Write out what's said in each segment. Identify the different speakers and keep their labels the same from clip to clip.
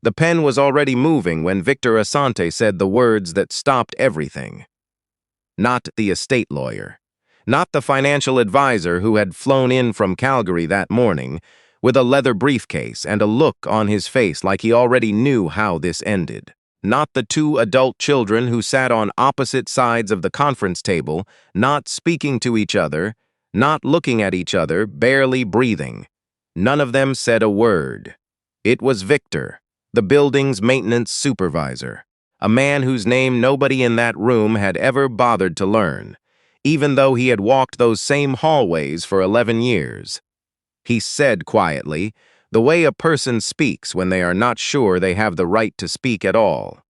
Speaker 1: The pen was already moving when Victor Asante said the words that stopped everything. Not the estate lawyer. Not the financial advisor who had flown in from Calgary that morning with a leather briefcase and a look on his face like he already knew how this ended. Not the two adult children who sat on opposite sides of the conference table, not speaking to each other, not looking at each other, barely breathing. None of them said a word. It was Victor, the building's maintenance supervisor, a man whose name nobody in that room had ever bothered to learn, even though he had walked those same hallways for 11 years. He said quietly, the way a person speaks when they are not sure they have the right to speak at all.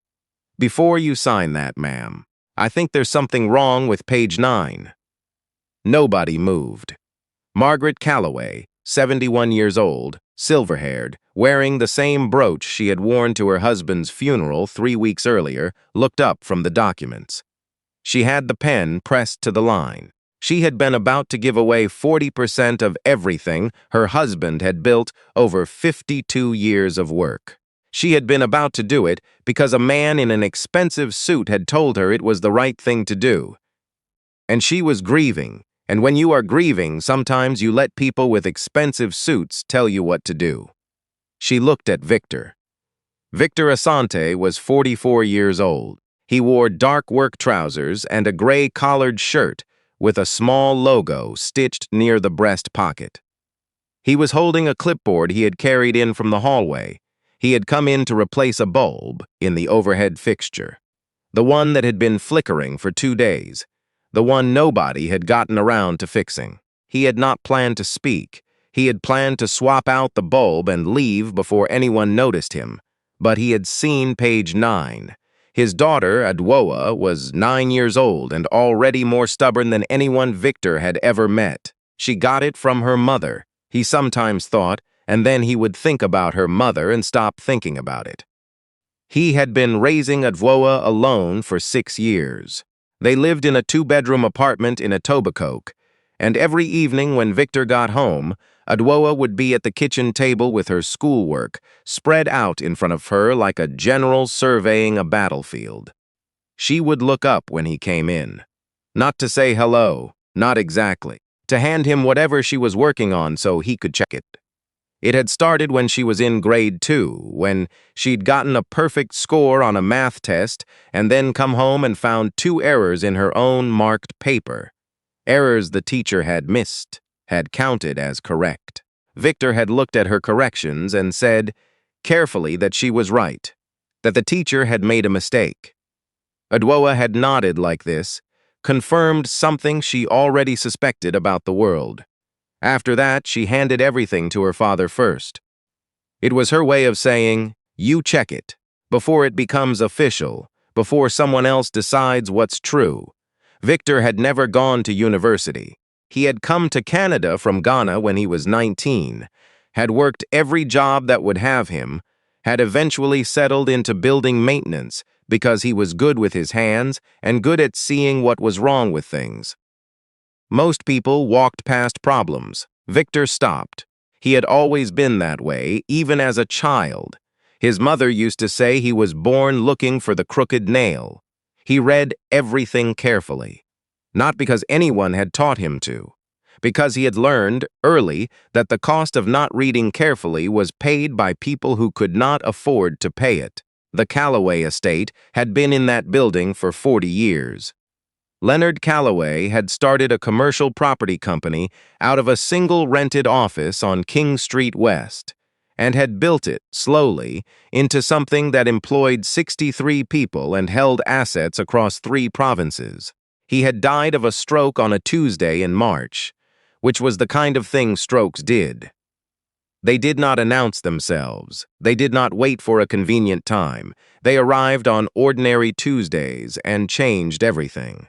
Speaker 1: "Before you sign that, ma'am, I think there's something wrong with page 9. Nobody moved. Margaret Calloway, 71 years old, silver-haired, wearing the same brooch she had worn to her husband's funeral 3 weeks earlier, looked up from the documents. She had the pen pressed to the line. She had been about to give away 40% of everything her husband had built over 52 years of work. She had been about to do it because a man in an expensive suit had told her it was the right thing to do. And she was grieving, and when you are grieving, sometimes you let people with expensive suits tell you what to do. She looked at Victor. Victor Asante was 44 years old. He wore dark work trousers and a gray collared shirt with a small logo stitched near the breast pocket. He was holding a clipboard he had carried in from the hallway. He had come in to replace a bulb in the overhead fixture, the one that had been flickering for 2 days, the one nobody had gotten around to fixing. He had not planned to speak. He had planned to swap out the bulb and leave before anyone noticed him, but he had seen page 9. His daughter, Adwoa, was 9 years old and already more stubborn than anyone Victor had ever met. She got it from her mother, he sometimes thought, and then he would think about her mother and stop thinking about it. He had been raising Adwoa alone for 6 years. They lived in a 2-bedroom apartment in Etobicoke, and every evening when Victor got home, Adwoa would be at the kitchen table with her schoolwork spread out in front of her like a general surveying a battlefield. She would look up when he came in. Not to say hello, not exactly. To hand him whatever she was working on so he could check it. It had started when she was in grade 2, when she'd gotten a perfect score on a math test and then come home and found 2 errors in her own marked paper. Errors the teacher had missed, had counted as correct. Victor had looked at her corrections and said, carefully, that she was right, that the teacher had made a mistake. Adwoa had nodded like this, confirmed something she already suspected about the world. After that, she handed everything to her father first. It was her way of saying, you check it, before it becomes official, before someone else decides what's true. Victor had never gone to university. He had come to Canada from Ghana when he was 19, had worked every job that would have him, had eventually settled into building maintenance because he was good with his hands and good at seeing what was wrong with things. Most people walked past problems. Victor stopped. He had always been that way, even as a child. His mother used to say he was born looking for the crooked nail. He read everything carefully. Not because anyone had taught him to. Because he had learned, early, that the cost of not reading carefully was paid by people who could not afford to pay it. The Calloway estate had been in that building for 40 years. Leonard Calloway had started a commercial property company out of a single rented office on King Street West, and had built it, slowly, into something that employed 63 people and held assets across 3 provinces. He had died of a stroke on a Tuesday in March, which was the kind of thing strokes did. They did not announce themselves. They did not wait for a convenient time. They arrived on ordinary Tuesdays and changed everything.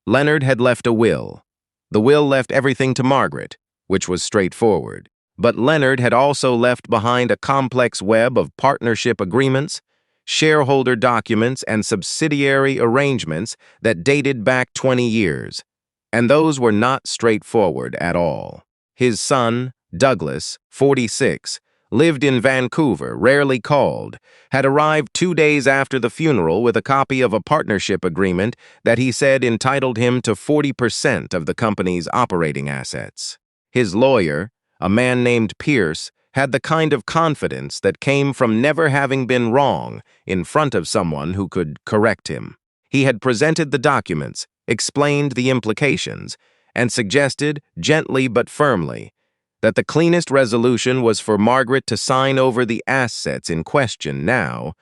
Speaker 1: Leonard had left a will. The will left everything to Margaret, which was straightforward. But Leonard had also left behind a complex web of partnership agreements, shareholder documents, and subsidiary arrangements that dated back 20 years. And those were not straightforward at all. His son, Douglas, 46, lived in Vancouver, rarely called, had arrived 2 days after the funeral with a copy of a partnership agreement that he said entitled him to 40% of the company's operating assets. His lawyer, a man named Pierce, had the kind of confidence that came from never having been wrong in front of someone who could correct him. He had presented the documents, explained the implications, and suggested, gently but firmly, that the cleanest resolution was for Margaret to sign over the assets in question now,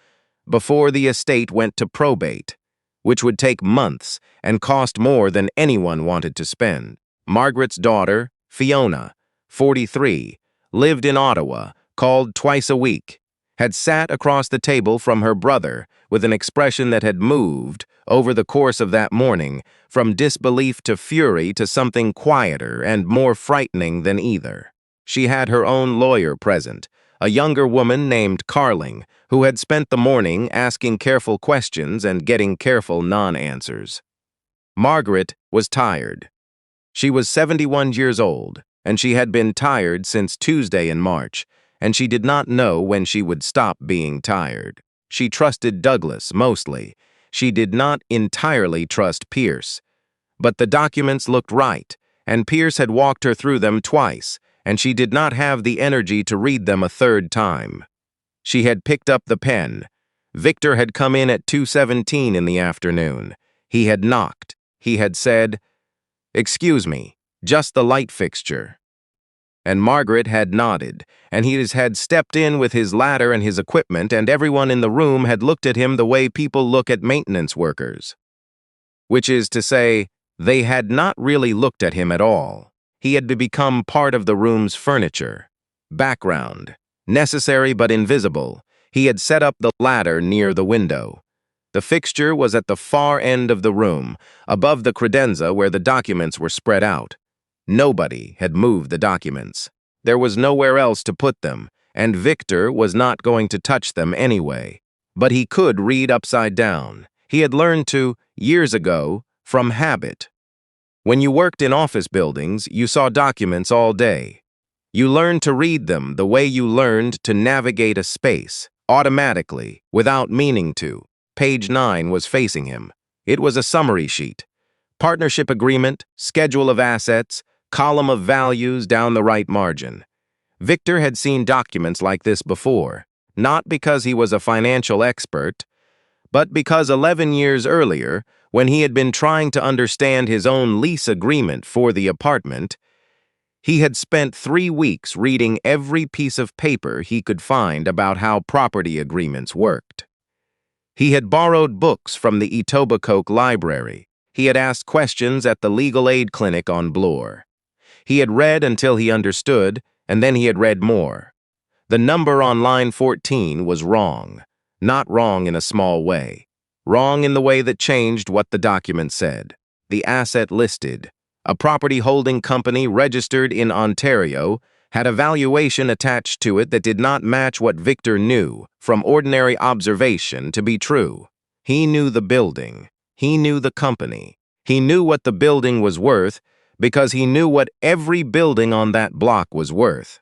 Speaker 1: before the estate went to probate, which would take months and cost more than anyone wanted to spend. Margaret's daughter, Fiona, 43, lived in Ottawa, called twice a week, had sat across the table from her brother with an expression that had moved, over the course of that morning, from disbelief to fury to something quieter and more frightening than either. She had her own lawyer present, a younger woman named Carling, who had spent the morning asking careful questions and getting careful non-answers. Margaret was tired. She was 71 years old, and she had been tired since Tuesday in March, and she did not know when she would stop being tired. She trusted Douglas, mostly. She did not entirely trust Pierce. But the documents looked right, and Pierce had walked her through them twice, and she did not have the energy to read them a third time. She had picked up the pen. Victor had come in at 2:17 in the afternoon. He had knocked. He had said, "Excuse me, just the light fixture." And Margaret had nodded, and he had stepped in with his ladder and his equipment, and everyone in the room had looked at him the way people look at maintenance workers. Which is to say, they had not really looked at him at all. He had become part of the room's furniture. Background. Necessary but invisible. He had set up the ladder near the window. The fixture was at the far end of the room, above the credenza where the documents were spread out. Nobody had moved the documents. There was nowhere else to put them, and Victor was not going to touch them anyway. But he could read upside down. He had learned to, years ago, from habit. When you worked in office buildings, you saw documents all day. You learned to read them the way you learned to navigate a space, automatically, without meaning to. Page 9 was facing him. It was a summary sheet. Partnership agreement, schedule of assets, column of values down the right margin. Victor had seen documents like this before, not because he was a financial expert, but because 11 years earlier, when he had been trying to understand his own lease agreement for the apartment, he had spent 3 weeks reading every piece of paper he could find about how property agreements worked. He had borrowed books from the Etobicoke Library. He had asked questions at the legal aid clinic on Bloor. He had read until he understood, and then he had read more. The number on line 14 was wrong. Not wrong in a small way. Wrong in the way that changed what the document said. The asset listed, a property holding company registered in Ontario, had a valuation attached to it that did not match what Victor knew, from ordinary observation, to be true. He knew the building. He knew the company. He knew what the building was worth because he knew what every building on that block was worth.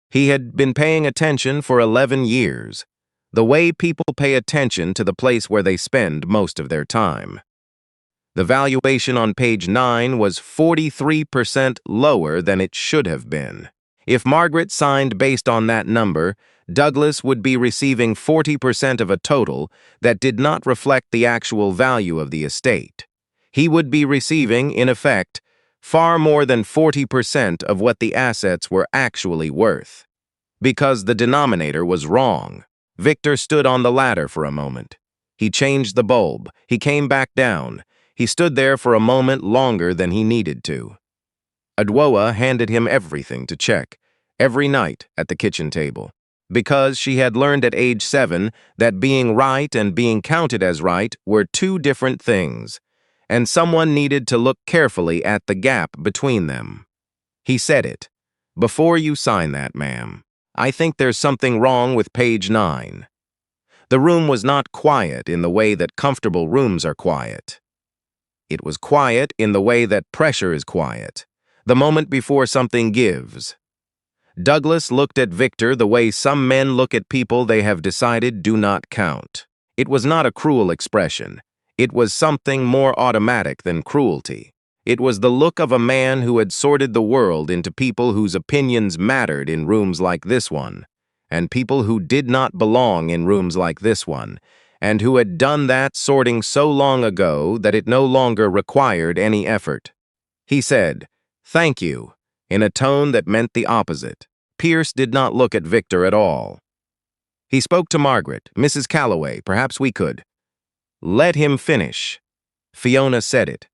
Speaker 1: He had been paying attention for 11 years, the way people pay attention to the place where they spend most of their time. The valuation on page 9 was 43% lower than it should have been. If Margaret signed based on that number, Douglas would be receiving 40% of a total that did not reflect the actual value of the estate. He would be receiving, in effect, far more than 40% of what the assets were actually worth. Because the denominator was wrong. Victor stood on the ladder for a moment. He changed the bulb. He came back down. He stood there for a moment longer than he needed to. Adwoa handed him everything to check, every night at the kitchen table, because she had learned at age 7 that being right and being counted as right were two different things, and someone needed to look carefully at the gap between them. He said it. "Before you sign that, ma'am, I think there's something wrong with page 9. The room was not quiet in the way that comfortable rooms are quiet. It was quiet in the way that pressure is quiet, the moment before something gives. Douglas looked at Victor the way some men look at people they have decided do not count. It was not a cruel expression. It was something more automatic than cruelty. It was the look of a man who had sorted the world into people whose opinions mattered in rooms like this one, and people who did not belong in rooms like this one, and who had done that sorting so long ago that it no longer required any effort. He said, "Thank you," in a tone that meant the opposite. Pierce did not look at Victor at all. He spoke to Margaret. "Mrs. Calloway, perhaps we could." "Let him finish." Fiona said it.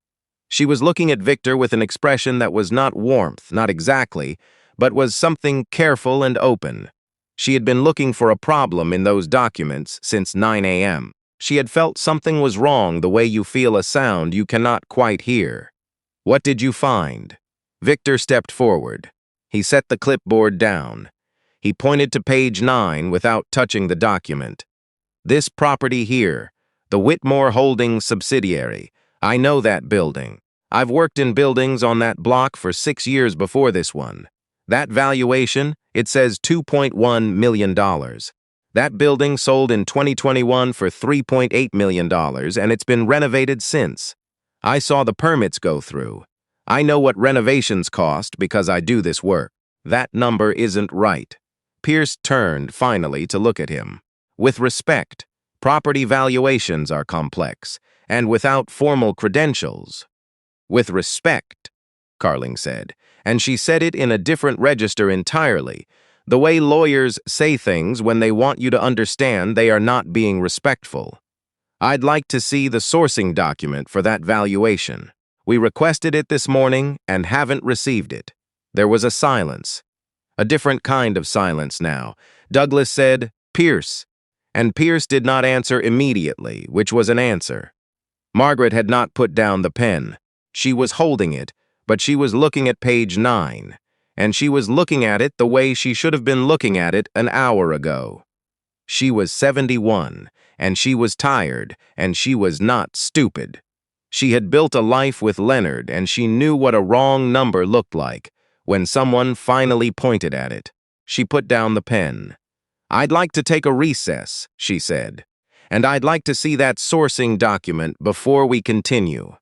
Speaker 1: She was looking at Victor with an expression that was not warmth, not exactly, but was something careful and open. She had been looking for a problem in those documents since 9 a.m. She had felt something was wrong the way you feel a sound you cannot quite hear. "What did you find?" Victor stepped forward. He set the clipboard down. He pointed to page 9 without touching the document. "This property here, the Whitmore Holdings subsidiary. I know that building. I've worked in buildings on that block for 6 years before this one. That valuation, it says $2.1 million. That building sold in 2021 for $3.8 million, and it's been renovated since. I saw the permits go through. I know what renovations cost because I do this work. That number isn't right." Pierce turned, finally, to look at him. "With respect, property valuations are complex, and without formal credentials." "With respect," Carling said, and she said it in a different register entirely, the way lawyers say things when they want you to understand they are not being respectful. "I'd like to see the sourcing document for that valuation. We requested it this morning and haven't received it." There was a silence. A different kind of silence now. Douglas said, "Pierce," and Pierce did not answer immediately, which was an answer. Margaret had not put down the pen. She was holding it, but she was looking at page 9, and she was looking at it the way she should have been looking at it an hour ago. She was 71, and she was tired, and she was not stupid. She had built a life with Leonard, and she knew what a wrong number looked like when someone finally pointed at it. She put down the pen. "I'd like to take a recess," she said, "and I'd like to see that sourcing document before we continue."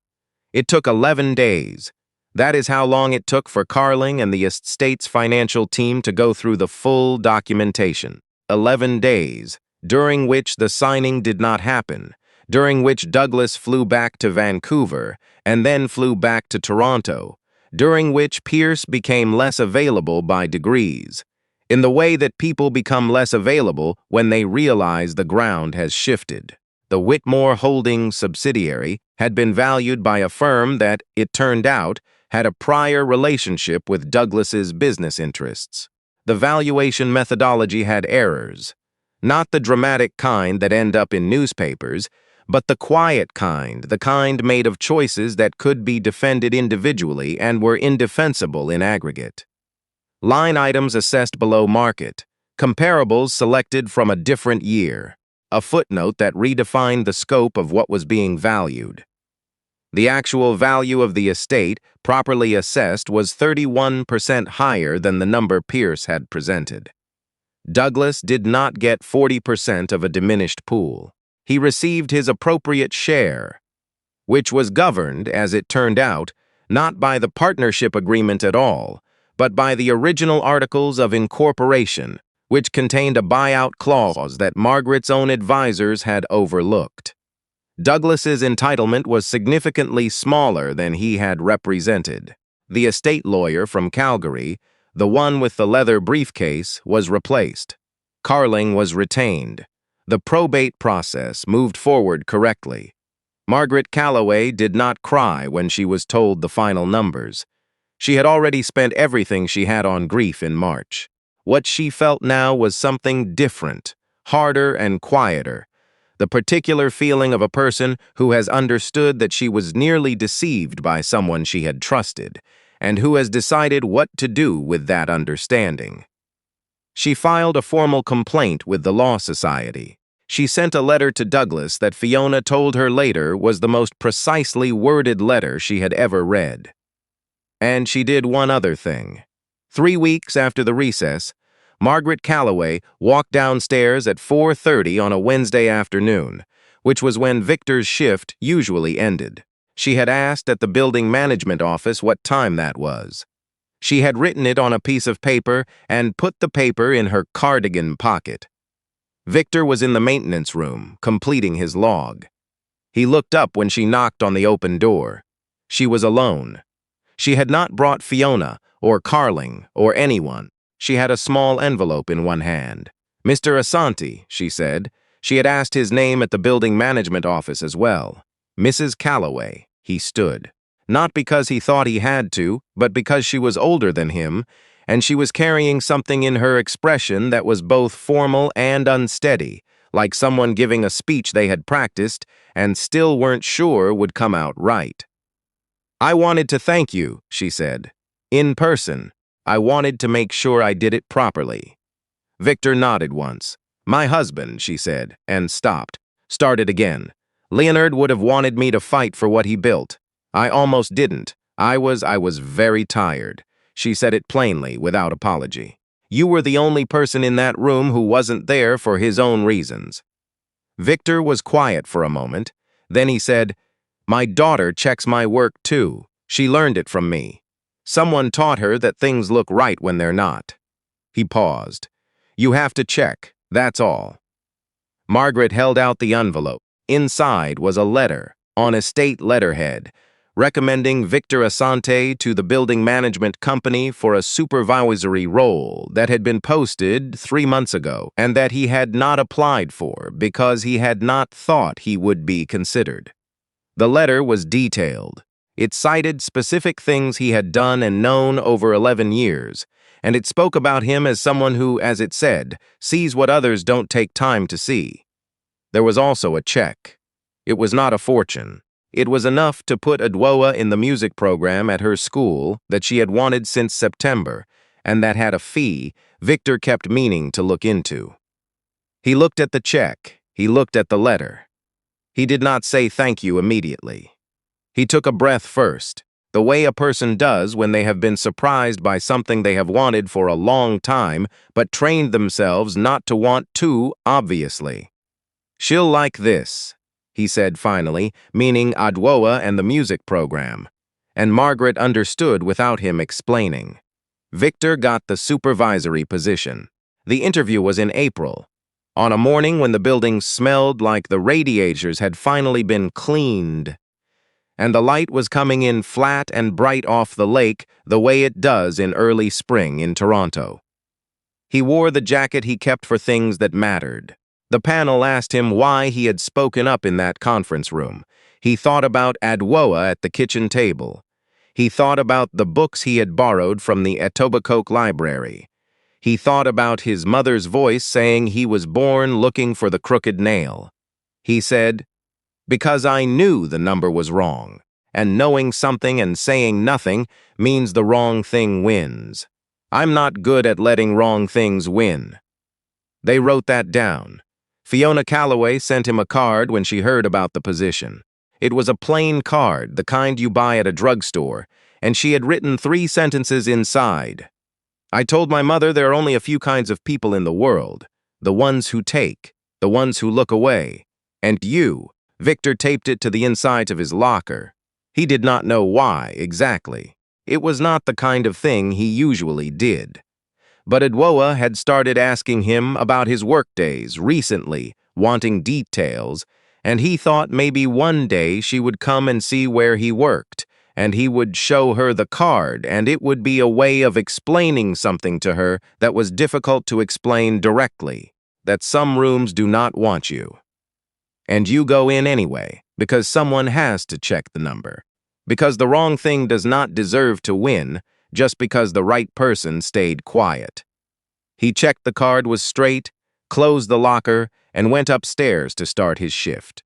Speaker 1: It took 11 days. That is how long it took for Carling and the estate's financial team to go through the full documentation. 11 days, during which the signing did not happen, during which Douglas flew back to Vancouver and then flew back to Toronto, during which Pierce became less available by degrees, in the way that people become less available when they realize the ground has shifted. The Whitmore Holdings subsidiary had been valued by a firm that, it turned out, had a prior relationship with Douglas's business interests. The valuation methodology had errors, not the dramatic kind that end up in newspapers, but the quiet kind, the kind made of choices that could be defended individually and were indefensible in aggregate. Line items assessed below market, comparables selected from a different year, a footnote that redefined the scope of what was being valued. The actual value of the estate, properly assessed, was 31% higher than the number Pierce had presented. Douglas did not get 40% of a diminished pool. He received his appropriate share, which was governed, as it turned out, not by the partnership agreement at all, but by the original Articles of Incorporation, which contained a buyout clause that Margaret's own advisors had overlooked. Douglas's entitlement was significantly smaller than he had represented. The estate lawyer from Calgary, the one with the leather briefcase, was replaced. Carling was retained. The probate process moved forward correctly. Margaret Calloway did not cry when she was told the final numbers. She had already spent everything she had on grief in March. What she felt now was something different, harder and quieter, the particular feeling of a person who has understood that she was nearly deceived by someone she had trusted, and who has decided what to do with that understanding. She filed a formal complaint with the Law Society. She sent a letter to Douglas that Fiona told her later was the most precisely worded letter she had ever read. And she did one other thing. 3 weeks after the recess, Margaret Calloway walked downstairs at 4:30 on a Wednesday afternoon, which was when Victor's shift usually ended. She had asked at the building management office what time that was. She had written it on a piece of paper and put the paper in her cardigan pocket. Victor was in the maintenance room, completing his log. He looked up when she knocked on the open door. She was alone. She had not brought Fiona, or Carling, or anyone. She had a small envelope in one hand. "Mr. Asante," she said. She had asked his name at the building management office as well. "Mrs. Calloway." He stood. Not because he thought he had to, but because she was older than him, and she was carrying something in her expression that was both formal and unsteady, like someone giving a speech they had practiced and still weren't sure would come out right. "I wanted to thank you," she said. "In person. I wanted to make sure I did it properly." Victor nodded once. "My husband," she said, and stopped. Started again. "Leonard would have wanted me to fight for what he built. I almost didn't. I was very tired." She said it plainly, without apology. "You were the only person in that room who wasn't there for his own reasons." Victor was quiet for a moment. Then he said, "My daughter checks my work too. She learned it from me. Someone taught her that things look right when they're not." He paused. "You have to check, that's all." Margaret held out the envelope. Inside was a letter, on estate letterhead, recommending Victor Asante to the building management company for a supervisory role that had been posted 3 months ago and that he had not applied for because he had not thought he would be considered. The letter was detailed. It cited specific things he had done and known over 11 years, and it spoke about him as someone who, as it said, sees what others don't take time to see. There was also a check. It was not a fortune. It was enough to put Adwoa in the music program at her school that she had wanted since September, and that had a fee Victor kept meaning to look into. He looked at the check. He looked at the letter. He did not say thank you immediately. He took a breath first, the way a person does when they have been surprised by something they have wanted for a long time, but trained themselves not to want too obviously. "She'll like this," he said finally, meaning Adwoa and the music program. And Margaret understood without him explaining. Victor got the supervisory position. The interview was in April, on a morning when the building smelled like the radiators had finally been cleaned, and the light was coming in flat and bright off the lake the way it does in early spring in Toronto. He wore the jacket he kept for things that mattered. The panel asked him why he had spoken up in that conference room. He thought about Adwoa at the kitchen table. He thought about the books he had borrowed from the Etobicoke Library. He thought about his mother's voice saying he was born looking for the crooked nail. He said, "Because I knew the number was wrong, and knowing something and saying nothing means the wrong thing wins. I'm not good at letting wrong things win." They wrote that down. Fiona Calloway sent him a card when she heard about the position. It was a plain card, the kind you buy at a drugstore, and she had written 3 sentences inside. "I told my mother there are only a few kinds of people in the world, the ones who take, the ones who look away, and you." Victor taped it to the inside of his locker. He did not know why, exactly. It was not the kind of thing he usually did. But Adwoa had started asking him about his workdays recently, wanting details, and he thought maybe one day she would come and see where he worked, and he would show her the card, and it would be a way of explaining something to her that was difficult to explain directly, that some rooms do not want you. And you go in anyway, because someone has to check the number. Because the wrong thing does not deserve to win, just because the right person stayed quiet. He checked the card was straight, closed the locker, and went upstairs to start his shift.